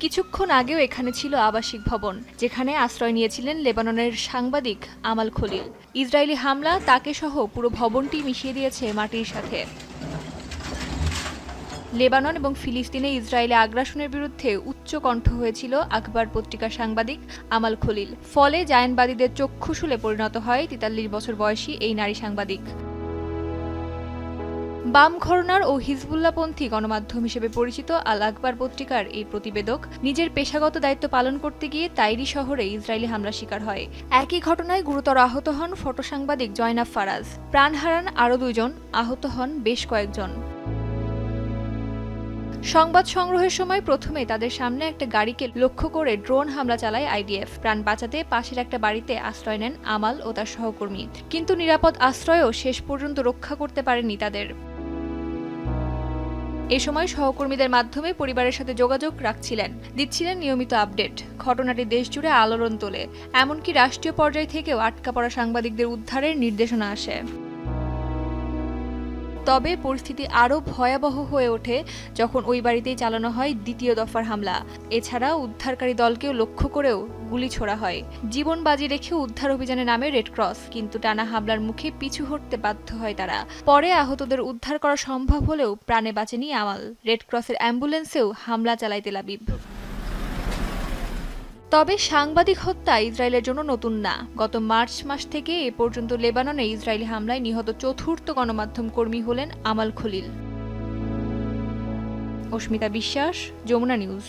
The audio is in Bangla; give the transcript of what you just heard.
কিছুক্ষণ আগেও এখানে ছিল আবাসিক ভবন, যেখানে আশ্রয় নিয়েছিলেন লেবাননের সাংবাদিক আমাল খলিল। ইসরায়েলি হামলা তাকে সহ পুরো ভবনটি মিশিয়ে দিয়েছে মাটির সাথে। লেবানন এবং ফিলিস্তিনে ইসরায়েলি আগ্রাসনের বিরুদ্ধে উচ্চ কণ্ঠ হয়েছিল আখবার পত্রিকার সাংবাদিক আমাল খলিল। ফলে জায়নবাদীদের চক্ষুশূলে পরিণত হয় ৪৩ বছর বয়সী এই নারী সাংবাদিক। বাম ঘরানার ও হিজবুল্লাহপন্থী গণমাধ্যম হিসেবে পরিচিত আল আকবার পত্রিকার এই প্রতিবেদক নিজের পেশাগত দায়িত্ব পালন করতে গিয়ে তাইরি শহরে ইসরায়েলি হামলার শিকার হয়। একই ঘটনায় গুরুতর আহত হন ফটো সাংবাদিক জয়নাব ফারাজ। প্রাণ হারান আরও ২ জন, আহত হন বেশ কয়েকজন। সংবাদ সংগ্রহের সময় প্রথমে তাদের সামনে একটা গাড়িকে লক্ষ্য করে ড্রোন হামলা চালায় আইডিএফ। প্রাণ বাঁচাতে পাশের একটা বাড়িতে আশ্রয় নেন আমাল ও তার সহকর্মী, কিন্তু নিরাপদ আশ্রয়ও শেষ পর্যন্ত রক্ষা করতে পারেনি তাদের। এ সময় সহকর্মীদের মাধ্যমে পরিবারের সাথে যোগাযোগ রাখছিলেন, দিচ্ছিলেন নিয়মিত আপডেট। ঘটনাটি দেশজুড়ে আলোড়ন তোলে, এমনকি রাষ্ট্রীয় পর্যায় থেকেও আটকা পড়া সাংবাদিকদের উদ্ধারের নির্দেশনা আসে। তবে পরিস্থিতি আরও ভয়াবহ হয়ে ওঠে যখন ওই বাড়িতেই চালানো হয় দ্বিতীয় দফার হামলা। এছাড়া উদ্ধারকারী দলকেও লক্ষ্য করেও গুলি ছোড়া হয়। জীবন বাজি রেখে উদ্ধার অভিযানে নামে রেড ক্রস, কিন্তু টানা হামলার মুখে পিছু হটতে বাধ্য হয় তারা। পরে আহতদের উদ্ধার করা সম্ভব হলেও প্রাণে বাঁচেনি আমাল। রেড ক্রসের অ্যাম্বুলেন্সেও হামলা চালায় তেল আবিব। তবে সাংবাদিক হত্যা ইসরায়েলের জন্য নতুন না। গত মার্চ মাস থেকে এ পর্যন্ত লেবাননে ইসরায়েলি হামলায় নিহত চতুর্থ গণমাধ্যম কর্মী হলেন আমাল খলিল। অস্মিতা বিশ্বাস, যমুনা নিউজ।